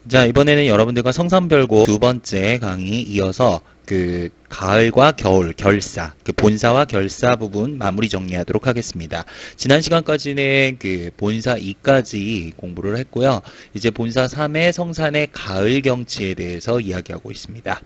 자, 이번에는 여러분들과 성삼별고 두 번째 강의 이어서 그 가을과 겨울, 결사, 그 본사와 결사 부분 마무리 정리하도록 하겠습니다. 지난 시간까지는 그 본사 2까지 공부를 했고요. 이제 본사 3의 성산의 가을 경치에 대해서 이야기하고 있습니다.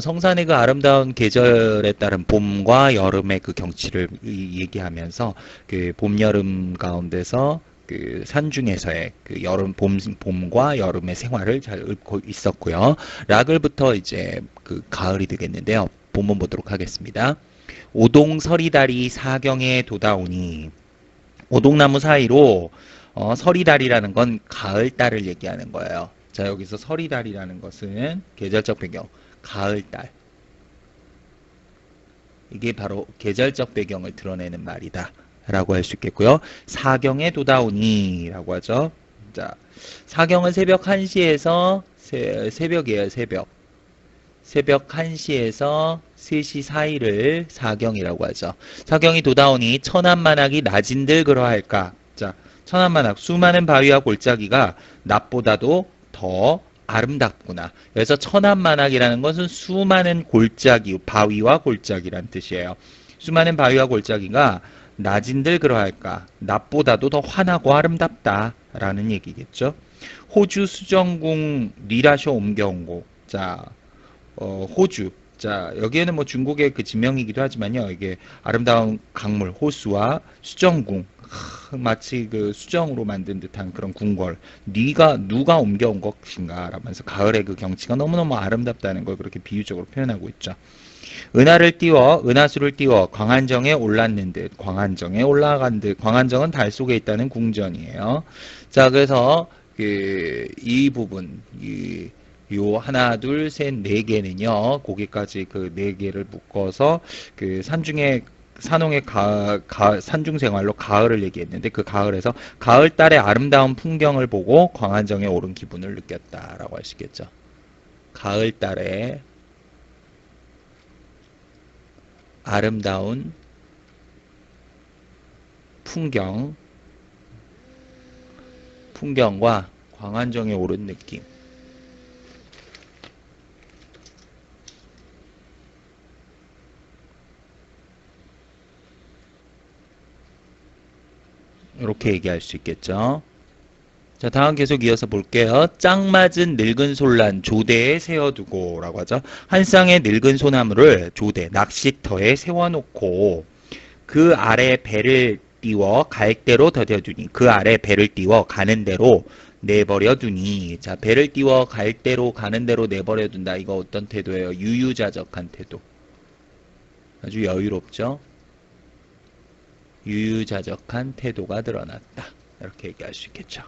성산의 그 아름다운 계절에 따른 봄과 여름의 그 경치를 얘기하면서 그 봄, 여름 가운데서 그 산중에서의 그 봄과 여름의 생활을 잘 읊고 있었고요. 락을부터 이제 그 가을이 되겠는데요. 본문 보도록 하겠습니다. 오동 서리다리 사경에 돋아오니 오동나무 사이로 서리다리라는 건 가을달을 얘기하는 거예요. 자, 여기서 서리다리라는 것은 계절적 배경, 가을달. 이게 바로 계절적 배경을 드러내는 말이다. 라고 할 수 있겠고요. 사경에 돋아오니 라고 하죠. 자, 사경은 새벽 1시에서 새벽이에요. 새벽 1시에서 3시 사이를 사경이라고 하죠. 사경이 돋아오니 천안만악이 낮인들 그러할까. 자, 천안만악 수많은 바위와 골짜기가 낮보다도 더 아름답구나. 그래서 천안만악이라는 것은 수많은 골짜기, 바위와 골짜기란 뜻이에요. 수많은 바위와 골짜기가 낮인들 그러할까. 낮보다도 더 환하고 아름답다라는 얘기겠죠. 호주 수정궁 리라쇼 옮겨온 곳. 자, 호주. 자, 여기에는 뭐 중국의 그 지명이기도 하지만요. 이게 아름다운 강물, 호수와 수정궁. 마치 그 수정으로 만든 듯한 그런 궁궐. 누가 옮겨온 것인가 라면서 가을의 그 경치가 너무너무 아름답다는 걸 그렇게 비유적으로 표현하고 있죠. 은하수를 띄워 광안정에 올랐는 듯, 광안정에 올라간 듯, 광안정은 달 속에 있다는 궁전이에요. 자, 그래서 이 부분, 요 하나, 둘, 셋, 네 개는요. 거기까지 그 네 개를 묶어서 그 산홍의 산중 생활로 가을을 얘기했는데 그 가을에서 가을달의 아름다운 풍경을 보고 광안정에 오른 기분을 느꼈다라고 할 수 있겠죠. 가을달의 아름다운 풍경과 광안정에 오른 느낌. 이렇게 얘기할 수 있겠죠. 자, 다음 계속 이어서 볼게요. 짝맞은 늙은 솔란 조대에 세워두고 라고 하죠. 한 쌍의 늙은 소나무를 조대, 낚시터에 세워놓고 그 아래 배를 띄워 갈대로 더뎌두니 그 아래 배를 띄워 가는 대로 내버려두니 자, 배를 띄워 갈대로 가는 대로 내버려둔다. 이거 어떤 태도예요? 유유자적한 태도. 아주 여유롭죠? 유유자적한 태도가 드러났다. 이렇게 얘기할 수 있겠죠.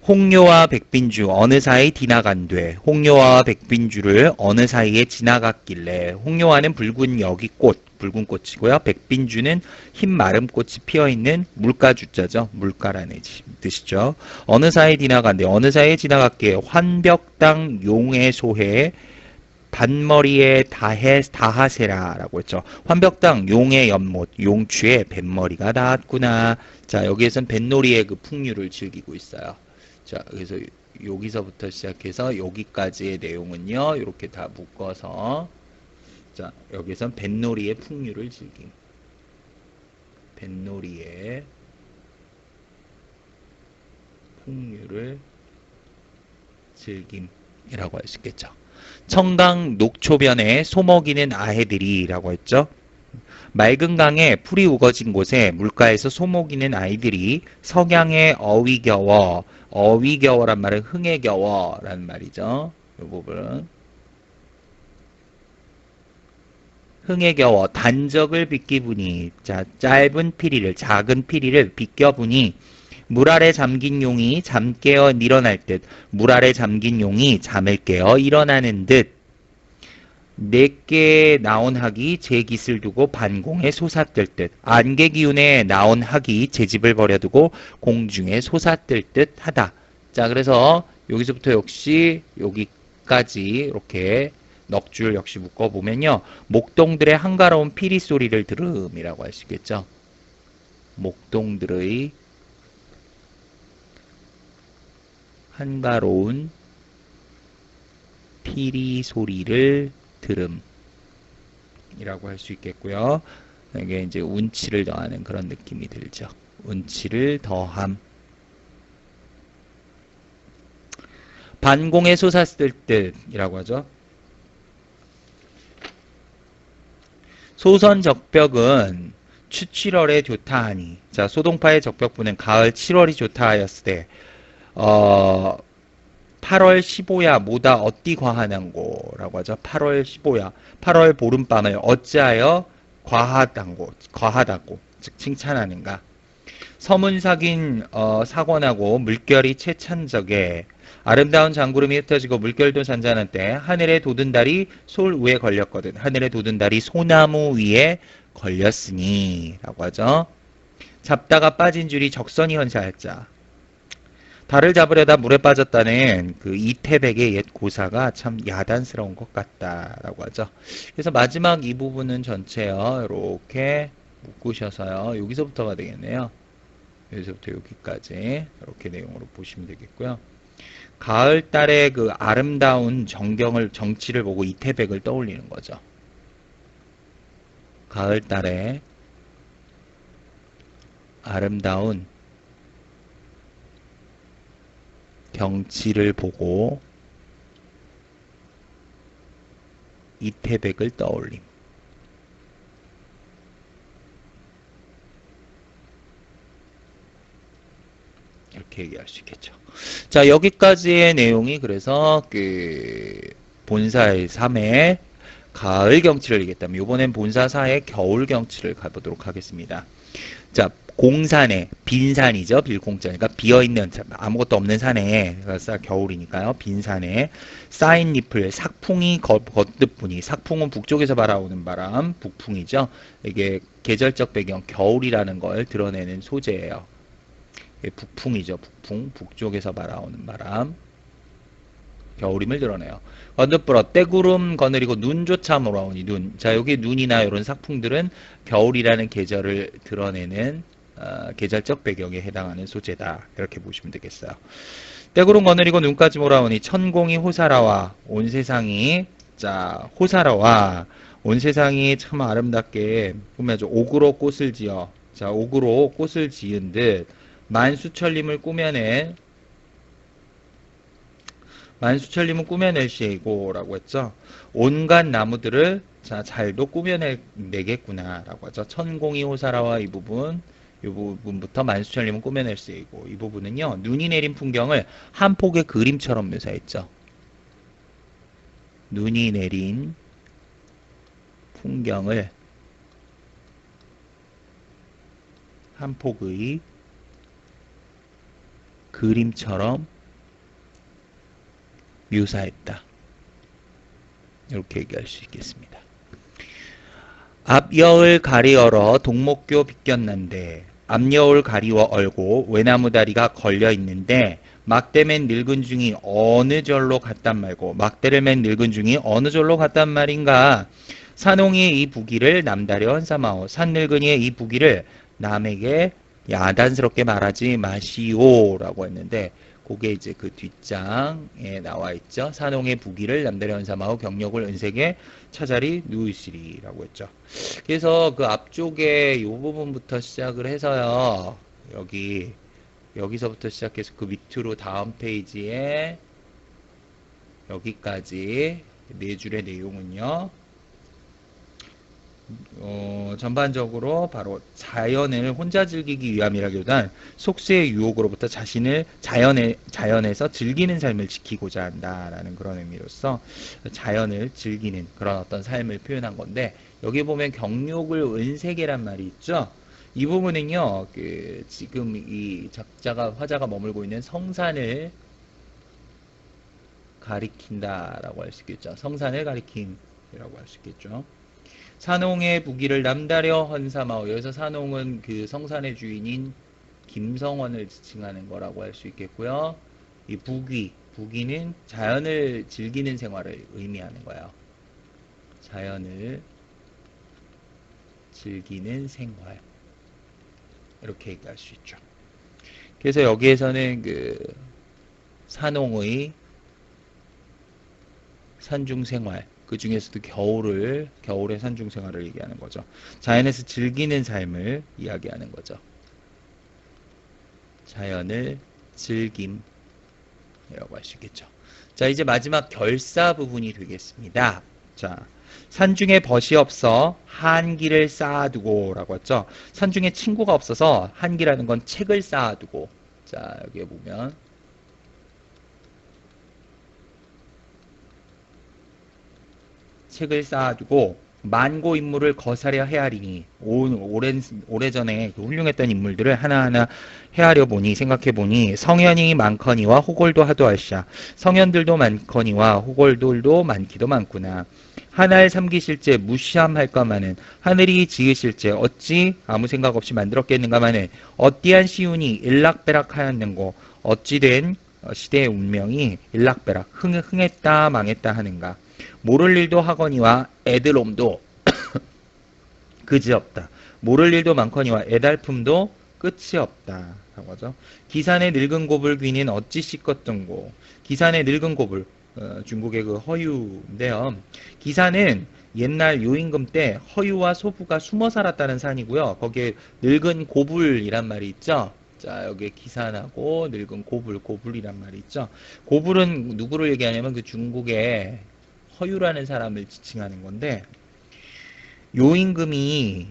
홍요와 백빈주 어느 사이 지나간되 홍요와 백빈주를 어느 사이에 지나갔길래 홍요와는 붉은 여기꽃 붉은 꽃이고요. 백빈주는 흰 마름 꽃이 피어있는 물가주자죠. 물가라는 뜻이죠. 어느 사이 지나간데 어느 사이에 지나갔기에 환벽당 용의 소해 반머리에 다하세라라고 했죠. 환벽당 용의 연못 용추에 뱃머리가 닿았구나. 자, 여기에선 뱃놀이의 그 풍류를 즐기고 있어요. 자, 그래서 여기서부터 시작해서 여기까지의 내용은요. 이렇게 다 묶어서 자, 여기선 뱃놀이의 풍류를 즐김. 뱃놀이의 풍류를 즐김이라고 할 수 있겠죠. 청강 녹초변에 소먹이는 아해들이라고 했죠. 맑은 강에 풀이 우거진 곳에 물가에서 소먹이는 아이들이 석양에 어위겨워란 말은 흥에 겨워라는 말이죠. 이 부분 흥에 겨워 단적을 비끼부니 자, 작은 피리를 비껴부니 물 아래 잠긴 용이 잠 깨어 일어날 듯 물 아래 잠긴 용이 잠을 깨어 일어나는 듯 내게 나온 학이 제 깃을 두고 반공에 솟아뜰 듯 안개 기운에 나온 학이 제 집을 버려두고 공중에 솟아뜰 듯 하다. 자, 그래서 여기서부터 역시 여기까지 이렇게 넋 줄 역시 묶어보면요. 목동들의 한가로운 피리 소리를 들음이라고 할 수 있겠죠. 목동들의 한가로운 피리 소리를 들음이라고 할 수 있겠고요. 이게 이제 운치를 더하는 그런 느낌이 들죠. 운치를 더함. 반공에 솟았을 듯이라고 하죠. 소선 적벽은 추7월에 좋다 하니. 자, 소동파의 적벽부는 가을 7월이 좋다 하였을 때, 8월 15야 뭐다 어띠 과하난고라고 하죠. 8월 15야. 8월 보름밤을 어찌하여 과하다고, 즉 칭찬하는가. 서문삭인 사권하고 물결이 채찬 적에 아름다운 장구름이 흩어지고 물결도 잔잔한 때 하늘에 돋은 달이 솔 위에 걸렸거든. 하늘에 돋은 달이 소나무 위에 걸렸으니 라고 하죠. 잡다가 빠진 줄이 적선이 현사할자. 달을 잡으려다 물에 빠졌다는 그 이태백의 옛 고사가 참 야단스러운 것 같다라고 하죠. 그래서 마지막 이 부분은 전체요. 이렇게 묶으셔서요. 여기서부터가 되겠네요. 여기서부터 여기까지 이렇게 내용으로 보시면 되겠고요. 가을 달의 그 아름다운 정치를 보고 이태백을 떠올리는 거죠. 가을 달의 아름다운 경치를 보고 이태백을 떠올림. 이렇게 얘기할 수 있겠죠. 자, 여기까지의 내용이 그래서 그 본사의 3의 가을 경치를 얘기했다면 이번엔 본사 4의 겨울 경치를 가보도록 하겠습니다. 자, 공산에 빈산이죠. 빌공짜. 그러니까 비어있는 아무것도 없는 산에 겨울이니까요. 빈산에 쌓인 잎을 삭풍이 걷듯 부니. 삭풍은 북쪽에서 바라오는 바람, 북풍이죠. 이게 계절적 배경 겨울이라는 걸 드러내는 소재예요. 북풍이죠. 북풍. 북쪽에서 바라오는 바람. 겨울임을 드러내요. 건드불어 때구름 거느리고 눈조차 몰아오니 눈. 자, 여기 눈이나 이런 삭풍들은 겨울이라는 계절을 드러내는 계절적 배경에 해당하는 소재다. 이렇게 보시면 되겠어요. 때구름 거느리고 눈까지 몰아오니 천공이 호사라와 온 세상이 자 호사라와 온 세상이 참 아름답게 꾸며져 옥으로 꽃을 지어 자 옥으로 꽃을 지은 듯 만수천림을 꾸며낸 만수천림은 꾸며낼 시이고 라고 했죠. 온갖 나무들을 자 잘도 꾸며내겠구나 라고 하죠. 천공이 호사라와 이 부분부터 만수천림은 꾸며낼 시이고 이 부분은요. 눈이 내린 풍경을 한 폭의 그림처럼 묘사했죠. 눈이 내린 풍경을 한 폭의 그림처럼 묘사했다. 이렇게 얘기할 수 있겠습니다. 앞여울 가리얼어 동목교 빗겼난데 앞여울 가리워 얼고 외나무 다리가 걸려 있는데 막대 맨 늙은 중이 어느 절로 갔단 말고 막대를 맨 늙은 중이 어느 절로 갔단 말인가. 산홍이의 이 부기를 남다려 헌사마오. 산늙은이의 이 부기를 남에게 야단스럽게 말하지 마시오 라고 했는데 그게 이제 그 뒷장에 나와 있죠. 산홍의 부기를 남다려 헌사마오 경력을 은색에 차자리 누이시리 라고 했죠. 그래서 그 앞쪽에 이 부분부터 시작을 해서요. 여기서부터 시작해서 그 밑으로 다음 페이지에 여기까지 네 줄의 내용은요. 전반적으로 바로 자연을 혼자 즐기기 위함이라기보단 속세의 유혹으로부터 자신을 자연에서 즐기는 삶을 지키고자 한다라는 그런 의미로서 자연을 즐기는 그런 어떤 삶을 표현한 건데 여기 보면 경욕을 은색이란 말이 있죠. 이 부분은요, 지금 이 화자가 머물고 있는 성산을 가리킨다라고 할 수 있겠죠. 성산을 가리킴이라고 할 수 있겠죠. 산홍의 부기를 남다려 헌사마오. 여기서 산홍은 그 성산의 주인인 김성원을 지칭하는 거라고 할 수 있겠고요. 이 부기는 자연을 즐기는 생활을 의미하는 거예요. 자연을 즐기는 생활. 이렇게 얘기할 수 있죠. 그래서 여기에서는 그 산홍의 산중생활, 그 중에서도 겨울의 산중생활을 얘기하는 거죠. 자연에서 즐기는 삶을 이야기하는 거죠. 자연을 즐김이라고 할 수 있겠죠. 자, 이제 마지막 결사 부분이 되겠습니다. 자, 산중에 벗이 없어 한기를 쌓아두고 라고 했죠. 산중에 친구가 없어서 한기라는 건 책을 쌓아두고. 자, 여기에 보면 책을 쌓아두고 만고 인물을 거사려 헤아리니 오래전에 그 훌륭했던 인물들을 하나하나 헤아려 보니 생각해 보니 성현이 많거니와 호골도 하도할샤. 성현들도 많거니와 호골들도 많기도 많구나. 하나를 삼기실제 무시함할까마는 하늘이 지으실제 어찌 아무 생각 없이 만들었겠는가마는 어띠한 시운이 일락배락하였는고 어찌된 시대의 운명이 일락배락 흥했다 망했다 하는가. 모를 일도 하거니와 애들옴도 그지없다. 모를 일도 많거니와 애달품도 끝이 없다. 라고 하죠. 기산의 늙은 고불 귀는 어찌 씻었던고. 기산의 늙은 고불, 중국의 그 허유인데요. 기산은 옛날 요임금 때 허유와 소부가 숨어 살았다는 산이고요. 거기에 늙은 고불이란 말이 있죠. 자, 여기에 기산하고 늙은 고불이란 말이 있죠. 고불은 누구를 얘기하냐면 그 중국의 허유라는 사람을 지칭하는 건데, 요임금이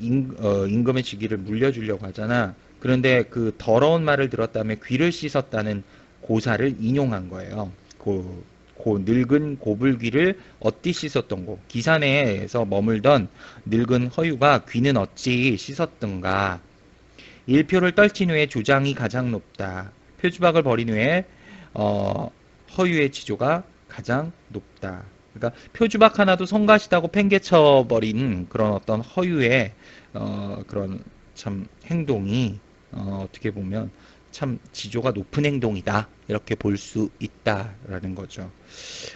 임금의 직위를 물려주려고 하잖아. 그런데 그 더러운 말을 들었다며 귀를 씻었다는 고사를 인용한 거예요. 늙은 고불귀를 어찌 씻었던 고. 기산에서 머물던 늙은 허유가 귀는 어찌 씻었던가. 일표를 떨친 후에 조장이 가장 높다. 표주박을 벌인 후에 허유의 지조가 가장 높다. 그러니까 표주박 하나도 성가시다고 팽개쳐버린 그런 어떤 허유의 그런 참 행동이 어떻게 보면 참 지조가 높은 행동이다. 이렇게 볼 수 있다라는 거죠.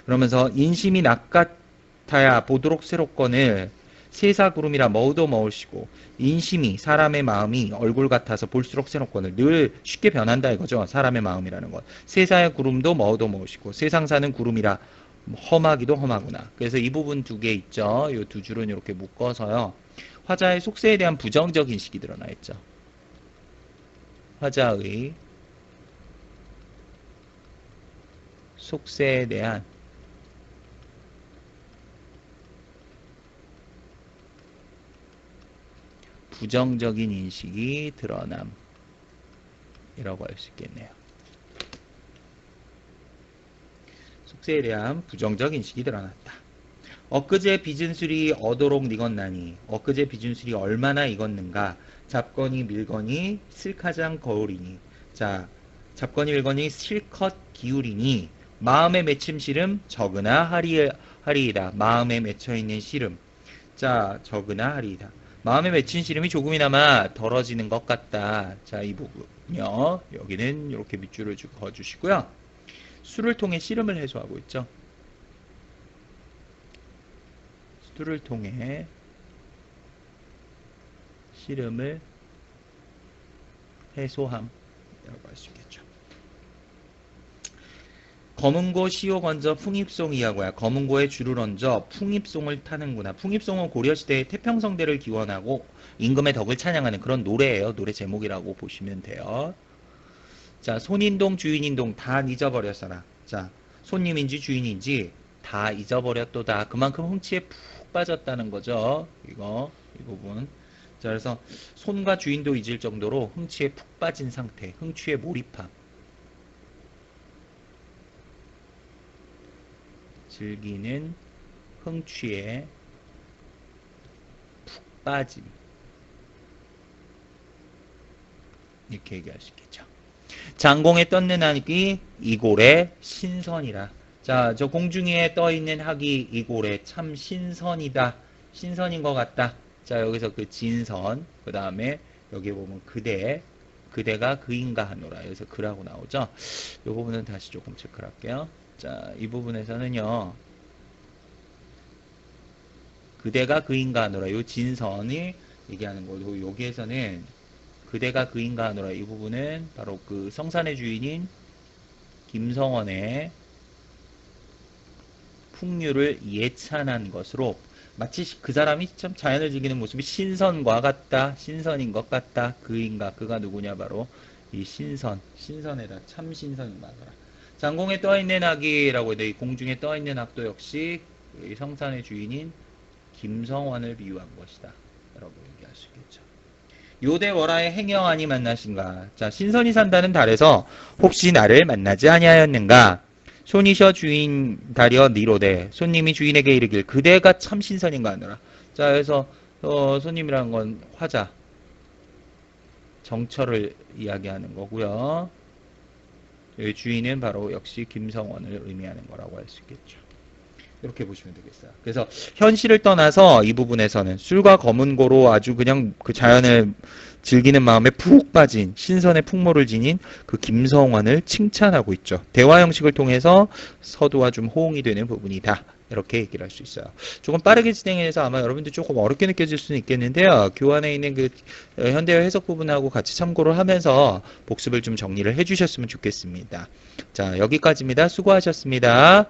그러면서 인심이 낚같아야 보도록 새롭거늘 세사구름이라 머우도 머우시고 인심이 사람의 마음이 얼굴 같아서 볼수록 새롭거늘 늘 쉽게 변한다 이거죠. 사람의 마음이라는 것. 세사의 구름도 머우도 머우시고 세상 사는 구름이라 험하기도 험하구나. 그래서 이 부분 두 개 있죠. 이 두 줄은 이렇게 묶어서요. 화자의 속세에 대한 부정적 인식이 드러나 있죠. 화자의 속세에 대한 부정적인 인식이 드러남이라고 할 수 있겠네요. 속세에 대한 부정적 인식이 드러났다. 엊그제 빚은 술이 어도록 익었나니 엊그제 빚은 술이 얼마나 익었는가. 잡거니 밀거니 슬카장 거울이니. 자, 잡거니 밀거니 실컷 기울이니 마음에 맺힌 시름 적으나 하리이다. 마음에 맺혀있는 시름. 자, 적으나 하리이다. 마음에 맺힌 시름이 조금이나마 덜어지는 것 같다. 자, 이 부분요. 여기는 이렇게 밑줄을 그어주시고요. 술을 통해 시름을 해소하고 있죠. 술을 통해 시름을 해소함이라고 할 수 있겠죠. 검은고 시오 건져 풍입송이하고야. 검은고에 줄을 얹어 풍입송을 타는구나. 풍입송은 고려시대의 태평성대를 기원하고 임금의 덕을 찬양하는 그런 노래예요. 노래 제목이라고 보시면 돼요. 자, 손인동 주인인동 다 잊어버렸어라. 자, 손님인지 주인인지 다 잊어버렸도다. 그만큼 흥취에 푹 빠졌다는 거죠. 이 부분. 자, 그래서 손과 주인도 잊을 정도로 흥취에 푹 빠진 상태, 흥취에 몰입함. 즐기는 흥취에 푹 빠짐. 이렇게 얘기할 수 있겠죠. 장공에 떴는 학이 이골에 신선이라. 자, 저 공중에 떠있는 학이 이골에 참 신선이다. 신선인 것 같다. 자, 여기서 그 진선, 그 다음에 여기 보면 그대가 그인가 하노라. 여기서 그라고 나오죠. 이 부분은 다시 조금 체크를 할게요. 자, 이 부분에서는요. 그대가 그인가 하노라. 요 진선이 얘기하는 거고, 여기에서는 그대가 그인가 하노라. 이 부분은 바로 그 성산의 주인인 김성원의 풍류를 예찬한 것으로 마치 그 사람이 참 자연을 즐기는 모습이 신선과 같다, 신선인 것 같다. 그인가, 그가 누구냐, 바로 이 신선에다 참 신선인 마더라. 장공에 떠있는 악이라고 해도 이 공중에 떠있는 악도 역시 이 성산의 주인인 김성원을 비유한 것이다 라고 얘기할 수 있겠죠. 요대월하의 행여하니 만나신가. 자, 신선이 산다는 달에서 혹시 나를 만나지 아니하였는가. 손이셔 주인 다려 니로되, 손님이 주인에게 이르길 그대가 참 신선인가 하느라. 자, 그래서 손님이라는 건 화자, 정처를 이야기하는 거고요. 주인은 바로 역시 김성원을 의미하는 거라고 할 수 있겠죠. 이렇게 보시면 되겠어요. 그래서 현실을 떠나서 이 부분에서는 술과 검은고로 아주 그냥 그 자연을 즐기는 마음에 푹 빠진 신선의 풍모를 지닌 그 김성원을 칭찬하고 있죠. 대화 형식을 통해서 서두와 좀 호응이 되는 부분이다. 이렇게 얘기를 할 수 있어요. 조금 빠르게 진행해서 아마 여러분들 조금 어렵게 느껴질 수는 있겠는데요. 교환에 있는 그 현대어 해석 부분하고 같이 참고를 하면서 복습을 좀 정리를 해주셨으면 좋겠습니다. 자, 여기까지입니다. 수고하셨습니다.